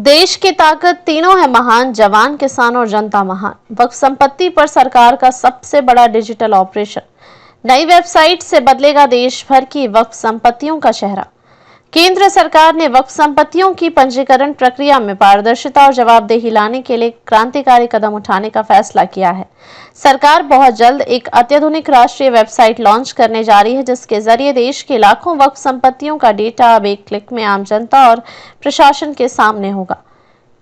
देश की ताकत तीनों है महान, जवान, किसान और जनता महान। वक्फ संपत्ति पर सरकार का सबसे बड़ा डिजिटल ऑपरेशन। नई वेबसाइट से बदलेगा देश भर की वक्फ संपत्तियों का चेहरा। केंद्र सरकार ने वक्फ संपत्तियों की पंजीकरण प्रक्रिया में पारदर्शिता और जवाबदेही लाने के लिए क्रांतिकारी कदम उठाने का फैसला किया है। सरकार बहुत जल्द एक अत्याधुनिक राष्ट्रीय वेबसाइट लॉन्च करने जा रही है, जिसके जरिए देश के लाखों वक्फ संपत्तियों का डेटा अब एक क्लिक में आम जनता और प्रशासन के सामने होगा।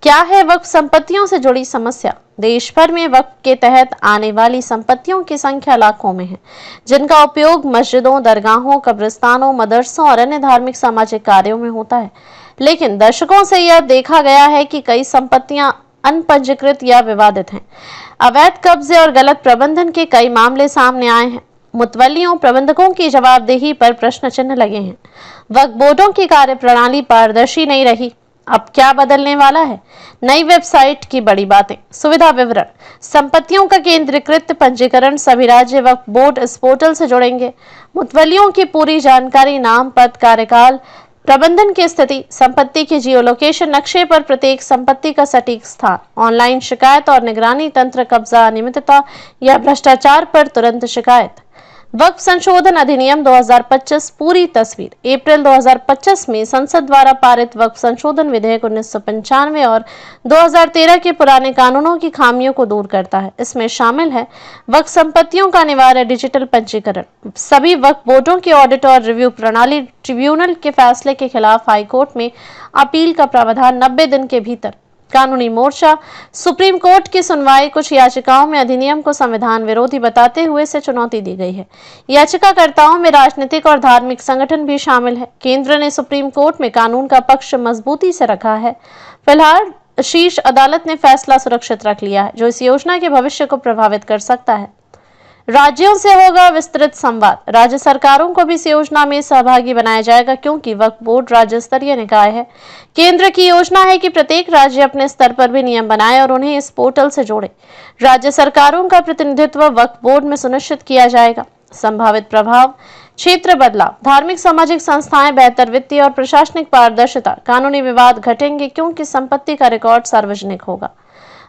क्या है वक्फ संपत्तियों से जुड़ी समस्या? देश भर में वक्फ के तहत आने वाली संपत्तियों की संख्या लाखों में है, जिनका उपयोग मस्जिदों, दरगाहों, कब्रिस्तानों, मदरसों और अन्य धार्मिक सामाजिक कार्यों में होता है। लेकिन दशकों से यह देखा गया है कि कई संपत्तियां अनपंजीकृत या विवादित हैं। अवैध कब्जे और गलत प्रबंधन के कई मामले सामने आए हैं। मुतवल्लियों, प्रबंधकों की जवाबदेही पर प्रश्न चिन्ह लगे हैं। वक्फ बोर्डों की कार्यप्रणाली पारदर्शी नहीं रही। अब क्या बदलने वाला है? नई वेबसाइट की बड़ी बातें। सुविधा विवरण। संपत्तियों का केंद्रीकृत पंजीकरण। सभी राज्य वक्फ बोर्ड इस पोर्टल से जुड़ेंगे। मुतवल्लियों की पूरी जानकारी, नाम, पद, कार्यकाल, प्रबंधन की स्थिति, संपत्ति की जियो लोकेशन नक्शे पर प्रत्येक संपत्ति का सटीक स्थान, ऑनलाइन शिकायत और निगरानी तंत्र, कब्जा, अनियमितता या भ्रष्टाचार पर तुरंत शिकायत। वक्फ संशोधन अधिनियम 2025 पूरी तस्वीर। अप्रैल 2025 में संसद द्वारा पारित वक्फ संशोधन विधेयक 1995 और 2013 के पुराने कानूनों की खामियों को दूर करता है। इसमें शामिल है वक्फ संपत्तियों का अनिवार्य डिजिटल पंजीकरण, सभी वक्फ बोर्डों की ऑडिट और रिव्यू प्रणाली, ट्रिब्यूनल के फैसले के खिलाफ हाईकोर्ट में अपील का प्रावधान 90 दिन के भीतर। कानूनी मोर्चा। सुप्रीम कोर्ट की सुनवाई। कुछ याचिकाओं में अधिनियम को संविधान विरोधी बताते हुए इसे चुनौती दी गई है। याचिकाकर्ताओं में राजनीतिक और धार्मिक संगठन भी शामिल है। केंद्र ने सुप्रीम कोर्ट में कानून का पक्ष मजबूती से रखा है। फिलहाल शीर्ष अदालत ने फैसला सुरक्षित रख लिया है, जो इस योजना के भविष्य को प्रभावित कर सकता है। राज्यों से होगा विस्तृत संवाद। राज्य सरकारों को भी इस योजना में सहभागी बनाया जाएगा, क्योंकि वक्फ बोर्ड राज्य स्तरीय निकाय है। केंद्र की योजना है कि प्रत्येक राज्य अपने स्तर पर भी नियम बनाए और उन्हें इस पोर्टल से जोड़े। राज्य सरकारों का प्रतिनिधित्व वक्फ बोर्ड में सुनिश्चित किया जाएगा। संभावित प्रभाव। क्षेत्र बदलाव। धार्मिक सामाजिक संस्थाएं, बेहतर वित्तीय और प्रशासनिक पारदर्शिता, कानूनी विवाद घटेंगे क्योंकि संपत्ति का रिकॉर्ड सार्वजनिक होगा।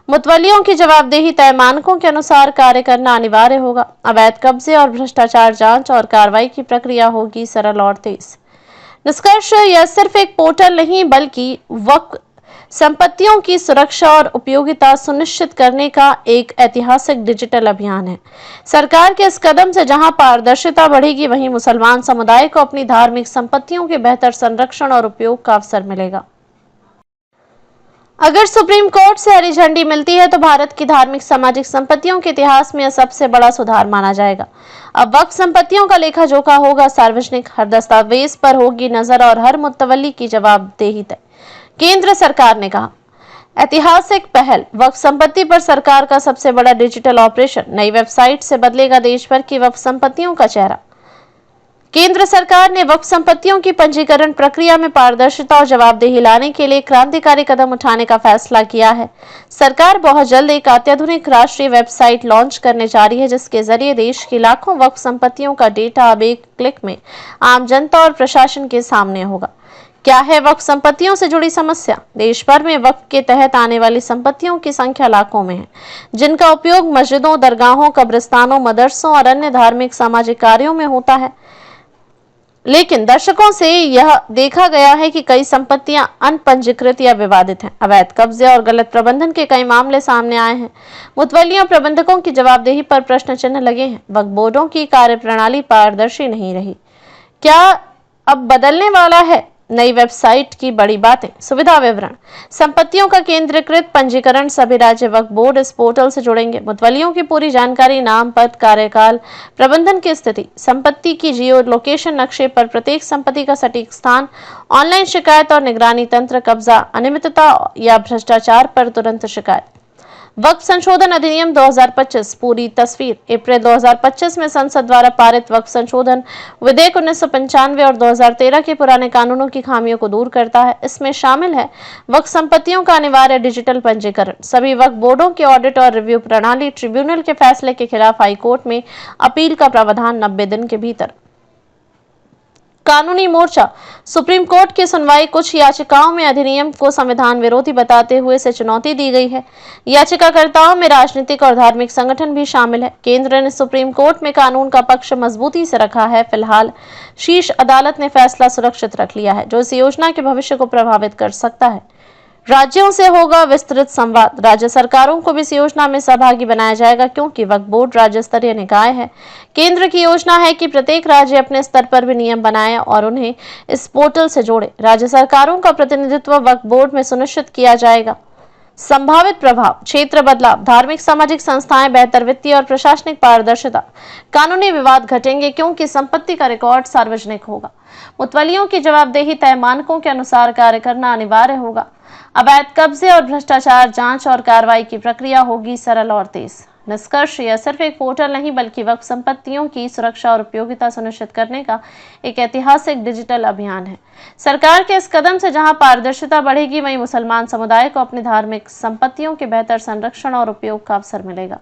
मुतवल्लियों की जवाबदेही, तय मानकों के अनुसार कार्य करना अनिवार्य होगा। अवैध कब्जे और भ्रष्टाचार जांच और कार्रवाई की प्रक्रिया होगी सरल और तेज। निष्कर्ष, यह सिर्फ एक पोर्टल नहीं बल्कि वक्फ संपत्तियों की सुरक्षा और उपयोगिता सुनिश्चित करने का एक ऐतिहासिक डिजिटल अभियान है। सरकार के इस कदम से जहां पारदर्शिता बढ़ेगी, वहीं मुसलमान समुदाय को अपनी धार्मिक संपत्तियों के बेहतर संरक्षण और उपयोग का अवसर मिलेगा। अगर सुप्रीम कोर्ट से हरी झंडी मिलती है तो भारत की धार्मिक सामाजिक संपत्तियों के इतिहास में यह सबसे बड़ा सुधार माना जाएगा। अब वक्फ संपत्तियों का लेखा जोखा होगा सार्वजनिक, हर दस्तावेज पर होगी नजर और हर मुतवल्ली की जवाबदेही तय। केंद्र सरकार ने कहा, ऐतिहासिक पहल। वक्फ संपत्ति पर सरकार का सबसे बड़ा डिजिटल ऑपरेशन। नई वेबसाइट से बदलेगा देश भर की वक्फ संपत्तियों का चेहरा। केंद्र सरकार ने वक्फ संपत्तियों की पंजीकरण प्रक्रिया में पारदर्शिता और जवाबदेही लाने के लिए क्रांतिकारी कदम उठाने का फैसला किया है। सरकार बहुत जल्द एक अत्याधुनिक राष्ट्रीय वेबसाइट लॉन्च करने जा रही है, जिसके जरिए देश की लाखों वक्फ संपत्तियों का डेटा अब एक क्लिक में आम जनता और प्रशासन के सामने होगा। क्या है वक्फ संपत्तियों से जुड़ी समस्या? देश भर में वक्फ के तहत आने वाली संपत्तियों की संख्या लाखों में है, जिनका उपयोग मस्जिदों, दरगाहों, कब्रिस्तानों, मदरसों और अन्य धार्मिक सामाजिक कार्यों में होता है। लेकिन दशकों से यह देखा गया है कि कई संपत्तियां अनपंजीकृत या विवादित हैं। अवैध कब्जे और गलत प्रबंधन के कई मामले सामने आए हैं। मुतवल्लियों, प्रबंधकों की जवाबदेही पर प्रश्न चिन्ह लगे हैं। वक्फ बोर्डों की कार्यप्रणाली पारदर्शी नहीं रही। क्या अब बदलने वाला है? नई वेबसाइट की बड़ी बातें। सुविधा विवरण। संपत्तियों का केंद्रीकृत पंजीकरण। सभी राज्य वक्फ बोर्ड इस पोर्टल से जुड़ेंगे। मुतवल्लियों की पूरी जानकारी, नाम, पद, कार्यकाल, प्रबंधन की स्थिति, संपत्ति की जियो लोकेशन नक्शे पर प्रत्येक संपत्ति का सटीक स्थान, ऑनलाइन शिकायत और निगरानी तंत्र, कब्जा, अनियमितता या भ्रष्टाचार पर तुरंत शिकायत। वक्फ संशोधन अधिनियम 2025 पूरी तस्वीर। अप्रैल 2025 में संसद द्वारा पारित वक्फ संशोधन विधेयक 1995 और 2013 के पुराने कानूनों की खामियों को दूर करता है। इसमें शामिल है वक्फ संपत्तियों का अनिवार्य डिजिटल पंजीकरण, सभी वक्फ बोर्डों की ऑडिट और रिव्यू प्रणाली, ट्रिब्यूनल के फैसले के खिलाफ हाईकोर्ट में अपील का प्रावधान 90 दिन के भीतर। कानूनी मोर्चा सुप्रीम कोर्ट की सुनवाई। कुछ याचिकाओं में अधिनियम को संविधान विरोधी बताते हुए इसे चुनौती दी गई है। याचिकाकर्ताओं में राजनीतिक और धार्मिक संगठन भी शामिल है। केंद्र ने सुप्रीम कोर्ट में कानून का पक्ष मजबूती से रखा है। फिलहाल शीर्ष अदालत ने फैसला सुरक्षित रख लिया है, जो इस योजना के भविष्य को प्रभावित कर सकता है। राज्यों से होगा विस्तृत संवाद। राज्य सरकारों को भी इस योजना में सहभागी बनाया जाएगा, क्योंकि वक्फ बोर्ड राज्य स्तरीय निकाय है। केंद्र की योजना है कि प्रत्येक राज्य अपने स्तर पर भी नियम बनाए और उन्हें इस पोर्टल से जोड़े। राज्य सरकारों का प्रतिनिधित्व वक्फ बोर्ड में सुनिश्चित किया जाएगा। संभावित प्रभाव, क्षेत्र बदलाव, धार्मिक सामाजिक संस्थाएं, बेहतर वित्तीय और प्रशासनिक पारदर्शिता, कानूनी विवाद घटेंगे क्योंकि संपत्ति का रिकॉर्ड सार्वजनिक होगा। मुतवल्लियों की जवाबदेही तय मानकों के अनुसार कार्य करना अनिवार्य होगा। अवैध कब्जे और भ्रष्टाचार जांच और कार्रवाई की प्रक्रिया होगी सरल और तेज। निष्कर्ष, यह सिर्फ एक पोर्टल नहीं बल्कि वक्फ संपत्तियों की सुरक्षा और उपयोगिता सुनिश्चित करने का एक ऐतिहासिक डिजिटल अभियान है। सरकार के इस कदम से जहां पारदर्शिता बढ़ेगी, वहीं मुसलमान समुदाय को अपनी धार्मिक संपत्तियों के बेहतर संरक्षण और उपयोग का अवसर मिलेगा।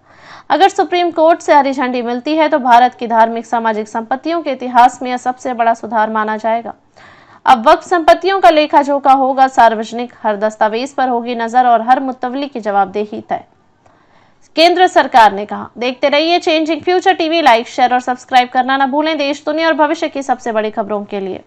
अगर सुप्रीम कोर्ट से हरी झंडी मिलती है तो भारत की धार्मिक सामाजिक संपत्तियों के इतिहास में यह सबसे बड़ा सुधार माना जाएगा। अब वक्फ संपत्तियों का लेखा जोखा होगा सार्वजनिक, हर दस्तावेज पर होगी नजर और हर मुतवल्ली की जवाबदेही तय। केंद्र सरकार ने कहा। देखते रहिए changing future TV. Like, share और सब्सक्राइब करना न भूलें। देश, दुनिया और भविष्य की सबसे बड़ी खबरों के लिए।